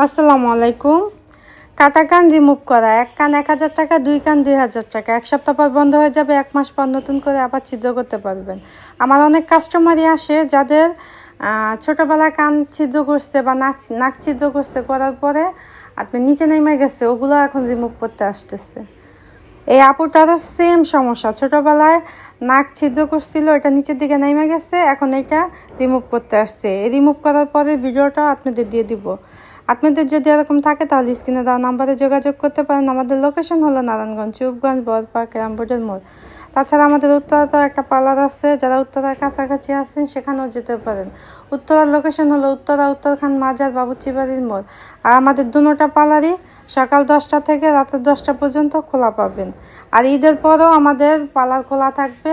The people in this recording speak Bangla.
আসসালামু আলাইকুম। কাটা কান রিমুভ করা, এক কান ১,০০০ টাকা, দুই কান ২,০০০ টাকা। এক সপ্তাহ পর বন্ধ হয়ে যাবে, ১ মাস পর নতুন করে আবার ছিদ্র করতে পারবেন। আমার অনেক কাস্টমারই আসে যাদের ছোটোবেলায় কান ছিদ্র করছে বা নাক ছিদ্র করছে, করার পরে আপনি নিচে নেমে গেছে, ওগুলো এখন রিমুভ করতে আসতেছে। এই আপুটারও সেম সমস্যা, ছোটোবেলায় নাক ছিদ্র করছিল, এটা নিচের দিকে নেমে গেছে, এখন এটা রিমুভ করতে আসছে। এই রিমুভ করার পরে ভিডিওটাও আপনাদের দিয়ে দিব। আপনাদের যদি এরকম থাকে তাহলে স্ক্রিনে দেওয়া নাম্বারে যোগাযোগ করতে পারেন। আমাদের লোকেশন হলো নারায়ণগঞ্জ, চুপগঞ্জ, বড়পার্ক, রামবোর্ডের মোড়। তাছাড়া আমাদের উত্তরাতেও একটা পার্লার আছে, যারা উত্তরার কাছাকাছি আছেন সেখানেও যেতে পারেন। উত্তরার লোকেশন হলো উত্তরখান মাজার, বাবুচি বাড়ির মোড়। আর আমাদের দুটোটা পার্লারই সকাল 10টা থেকে রাতের 10টা পর্যন্ত খোলা পাবেন। আর ঈদের পরও আমাদের পার্লার খোলা থাকবে।